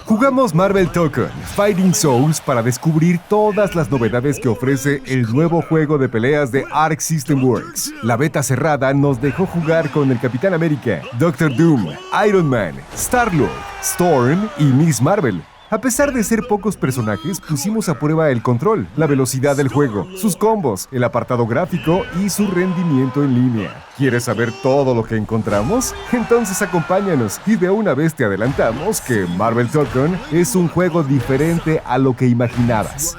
Jugamos Marvel Token Fighting Souls para descubrir todas las novedades que ofrece el nuevo juego de peleas de Arc System Works. La beta cerrada nos dejó jugar con el Capitán América, Doctor Doom, Iron Man, Star-Lord, Storm y Miss Marvel. A pesar de ser pocos personajes, pusimos a prueba el control, la velocidad del juego, sus combos, el apartado gráfico y su rendimiento en línea. ¿Quieres saber todo lo que encontramos? Entonces acompáñanos y de una vez te adelantamos que Marvel Token es un juego diferente a lo que imaginabas.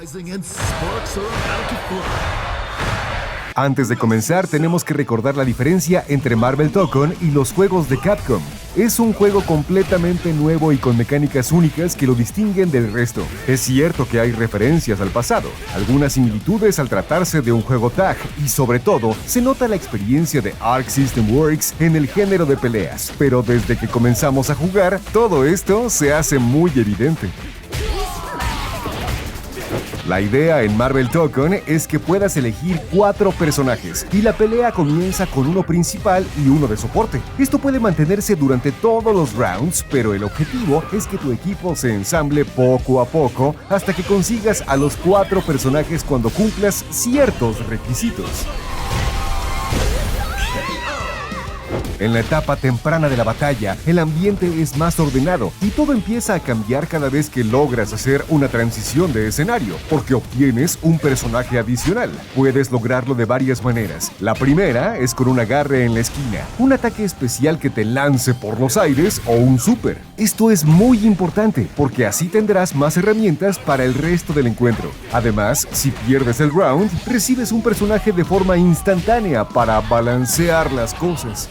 Antes de comenzar, tenemos que recordar la diferencia entre Marvel Token y los juegos de Capcom. Es un juego completamente nuevo y con mecánicas únicas que lo distinguen del resto. Es cierto que hay referencias al pasado, algunas similitudes al tratarse de un juego tag y sobre todo, se nota la experiencia de Arc System Works en el género de peleas. Pero desde que comenzamos a jugar, todo esto se hace muy evidente. La idea en Marvel Token es que puedas elegir 4 personajes y la pelea comienza con uno principal y uno de soporte. Esto puede mantenerse durante todos los rounds, pero el objetivo es que tu equipo se ensamble poco a poco hasta que consigas a los 4 personajes cuando cumplas ciertos requisitos. En la etapa temprana de la batalla, el ambiente es más ordenado y todo empieza a cambiar cada vez que logras hacer una transición de escenario, porque obtienes un personaje adicional. Puedes lograrlo de varias maneras. La primera es con un agarre en la esquina, un ataque especial que te lance por los aires o un super. Esto es muy importante, porque así tendrás más herramientas para el resto del encuentro. Además, si pierdes el round, recibes un personaje de forma instantánea para balancear las cosas.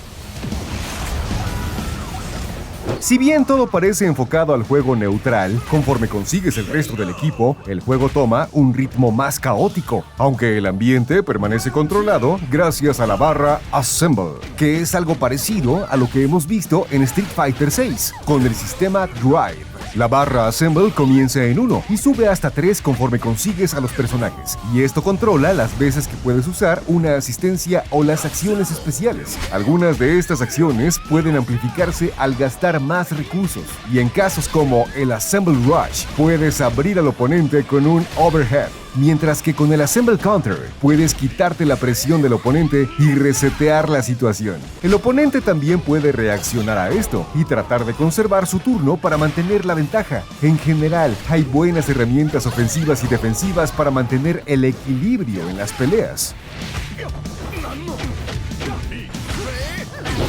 Si bien todo parece enfocado al juego neutral, conforme consigues el resto del equipo, el juego toma un ritmo más caótico, aunque el ambiente permanece controlado gracias a la barra Assemble, que es algo parecido a lo que hemos visto en Street Fighter VI, con el sistema Drive. La barra Assemble comienza en 1 y sube hasta 3 conforme consigues a los personajes, y esto controla las veces que puedes usar una asistencia o las acciones especiales. Algunas de estas acciones pueden amplificarse al gastar más recursos, y en casos como el Assemble Rush, puedes abrir al oponente con un Overhead, mientras que con el Assemble Counter puedes quitarte la presión del oponente y resetear la situación. El oponente también puede reaccionar a esto y tratar de conservar su turno para mantener la ventaja. En general, hay buenas herramientas ofensivas y defensivas para mantener el equilibrio en las peleas.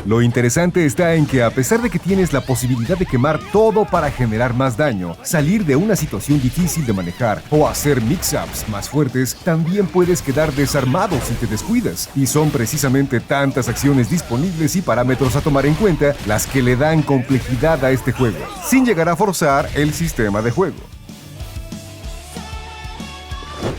Lo interesante está en que a pesar de que tienes la posibilidad de quemar todo para generar más daño, salir de una situación difícil de manejar o hacer mix-ups más fuertes, también puedes quedar desarmado si te descuidas. Y son precisamente tantas acciones disponibles y parámetros a tomar en cuenta las que le dan complejidad a este juego, sin llegar a forzar el sistema de juego.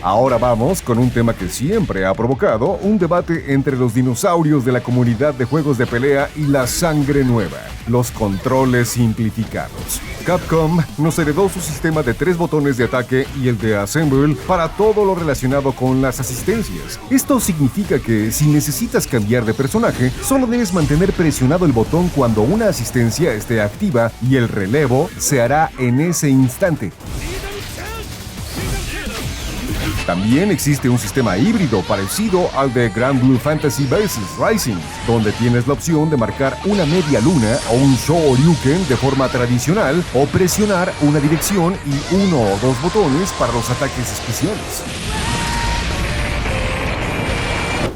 Ahora vamos con un tema que siempre ha provocado un debate entre los dinosaurios de la comunidad de juegos de pelea y la sangre nueva, los controles simplificados. Capcom nos heredó su sistema de 3 botones de ataque y el de Assemble para todo lo relacionado con las asistencias. Esto significa que si necesitas cambiar de personaje, solo debes mantener presionado el botón cuando una asistencia esté activa y el relevo se hará en ese instante. También existe un sistema híbrido parecido al de Grand Blue Fantasy vs Rising, donde tienes la opción de marcar una media luna o un Shoryuken de forma tradicional o presionar una dirección y 1 o 2 botones para los ataques especiales.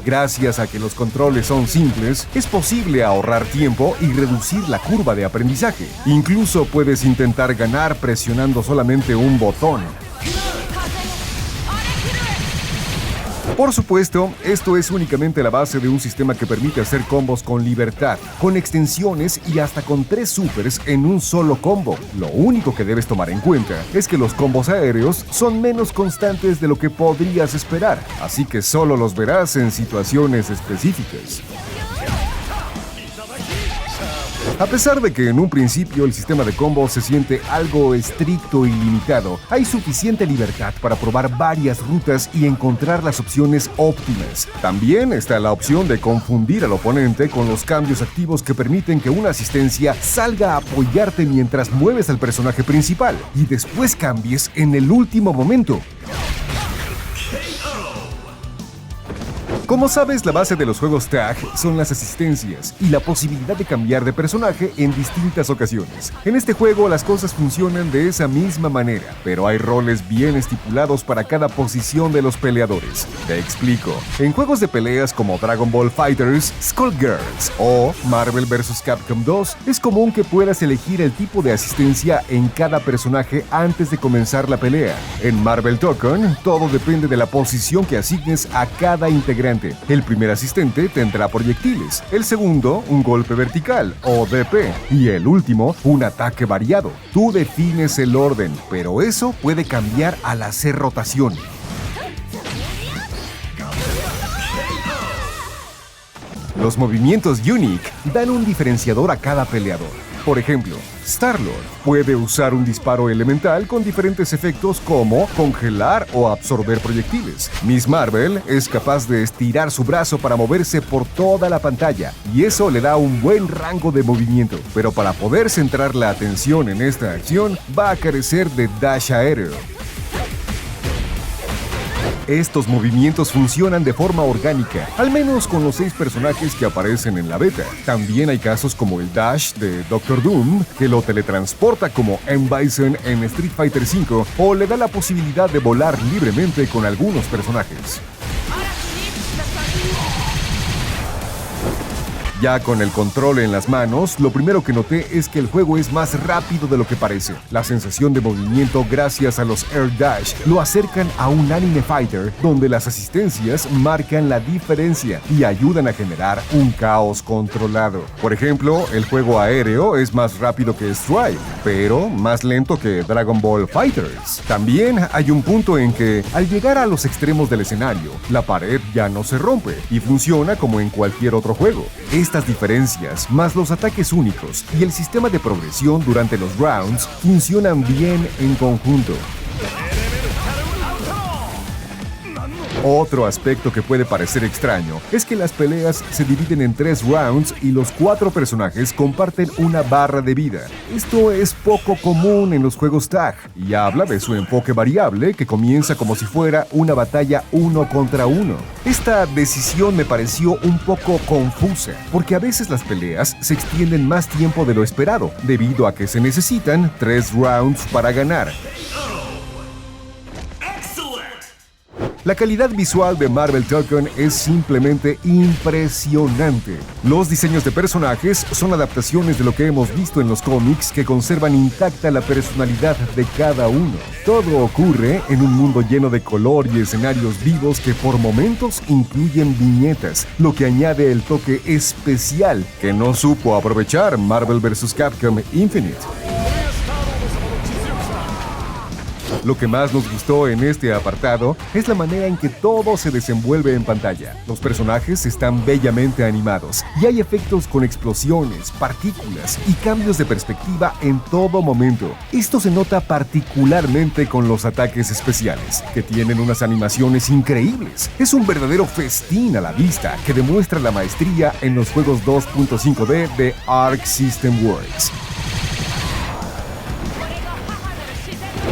Gracias a que los controles son simples, es posible ahorrar tiempo y reducir la curva de aprendizaje. Incluso puedes intentar ganar presionando solamente un botón. Por supuesto, esto es únicamente la base de un sistema que permite hacer combos con libertad, con extensiones y hasta con 3 supers en un solo combo. Lo único que debes tomar en cuenta es que los combos aéreos son menos constantes de lo que podrías esperar, así que solo los verás en situaciones específicas. A pesar de que en un principio el sistema de combos se siente algo estricto y limitado, hay suficiente libertad para probar varias rutas y encontrar las opciones óptimas. También está la opción de confundir al oponente con los cambios activos que permiten que una asistencia salga a apoyarte mientras mueves al personaje principal y después cambies en el último momento. Como sabes, la base de los juegos tag son las asistencias y la posibilidad de cambiar de personaje en distintas ocasiones. En este juego las cosas funcionan de esa misma manera, pero hay roles bien estipulados para cada posición de los peleadores. Te explico. En juegos de peleas como Dragon Ball FighterZ, Skullgirls o Marvel vs. Capcom 2, es común que puedas elegir el tipo de asistencia en cada personaje antes de comenzar la pelea. En Marvel Tekken, todo depende de la posición que asignes a cada integrante. El primer asistente tendrá proyectiles, el segundo un golpe vertical o DP y el último un ataque variado. Tú defines el orden, pero eso puede cambiar al hacer rotación. Los movimientos Unique dan un diferenciador a cada peleador. Por ejemplo, Star-Lord puede usar un disparo elemental con diferentes efectos como congelar o absorber proyectiles. Miss Marvel es capaz de estirar su brazo para moverse por toda la pantalla y eso le da un buen rango de movimiento. Pero para poder centrar la atención en esta acción, va a carecer de dash aéreo. Estos movimientos funcionan de forma orgánica, al menos con los 6 personajes que aparecen en la beta. También hay casos como el Dash de Doctor Doom, que lo teletransporta como M. Bison en Street Fighter V, o le da la posibilidad de volar libremente con algunos personajes. Ya con el control en las manos, lo primero que noté es que el juego es más rápido de lo que parece. La sensación de movimiento gracias a los Air Dash lo acercan a un anime fighter donde las asistencias marcan la diferencia y ayudan a generar un caos controlado. Por ejemplo, el juego aéreo es más rápido que Strive, pero más lento que Dragon Ball FighterZ. También hay un punto en que, al llegar a los extremos del escenario, la pared ya no se rompe y funciona como en cualquier otro juego. Estas diferencias, más los ataques únicos y el sistema de progresión durante los rounds, funcionan bien en conjunto. Otro aspecto que puede parecer extraño es que las peleas se dividen en 3 rounds y los 4 personajes comparten una barra de vida. Esto es poco común en los juegos tag y habla de su enfoque variable que comienza como si fuera una batalla 1 contra 1. Esta decisión me pareció un poco confusa porque a veces las peleas se extienden más tiempo de lo esperado debido a que se necesitan 3 rounds para ganar. La calidad visual de Marvel Tekken es simplemente impresionante. Los diseños de personajes son adaptaciones de lo que hemos visto en los cómics que conservan intacta la personalidad de cada uno. Todo ocurre en un mundo lleno de color y escenarios vivos que por momentos incluyen viñetas, lo que añade el toque especial que no supo aprovechar Marvel vs. Capcom Infinite. Lo que más nos gustó en este apartado es la manera en que todo se desenvuelve en pantalla. Los personajes están bellamente animados y hay efectos con explosiones, partículas y cambios de perspectiva en todo momento. Esto se nota particularmente con los ataques especiales, que tienen unas animaciones increíbles. Es un verdadero festín a la vista que demuestra la maestría en los juegos 2.5D de Arc System Works.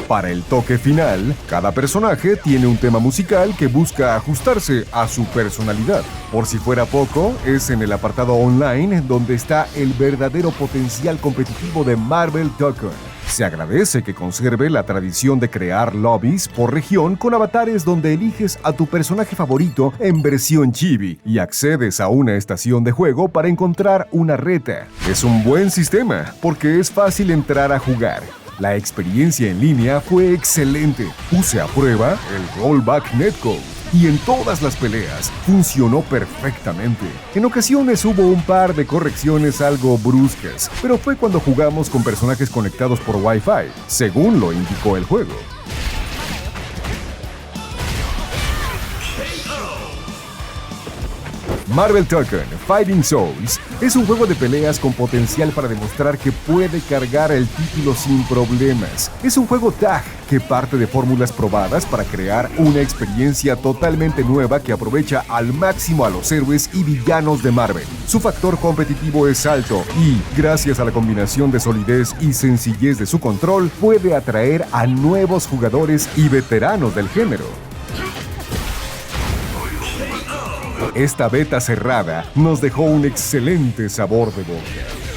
Para el toque final, cada personaje tiene un tema musical que busca ajustarse a su personalidad. Por si fuera poco, es en el apartado online donde está el verdadero potencial competitivo de Marvel Tekken. Se agradece que conserve la tradición de crear lobbies por región con avatares donde eliges a tu personaje favorito en versión chibi y accedes a una estación de juego para encontrar una reta. Es un buen sistema porque es fácil entrar a jugar. La experiencia en línea fue excelente. Puse a prueba el rollback netcode y en todas las peleas funcionó perfectamente. En ocasiones hubo un par de correcciones algo bruscas, pero fue cuando jugamos con personajes conectados por Wi-Fi, según lo indicó el juego. Marvel Tekken Fighting Souls es un juego de peleas con potencial para demostrar que puede cargar el título sin problemas. Es un juego tag que parte de fórmulas probadas para crear una experiencia totalmente nueva que aprovecha al máximo a los héroes y villanos de Marvel. Su factor competitivo es alto y, gracias a la combinación de solidez y sencillez de su control, puede atraer a nuevos jugadores y veteranos del género. Esta beta cerrada nos dejó un excelente sabor de boca.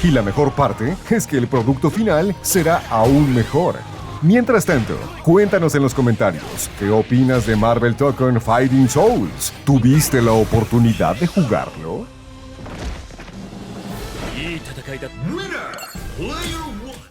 Y la mejor parte es que el producto final será aún mejor. Mientras tanto, cuéntanos en los comentarios, ¿qué opinas de Marvel Tekken Fighting Souls? ¿Tuviste la oportunidad de jugarlo? Winner! Player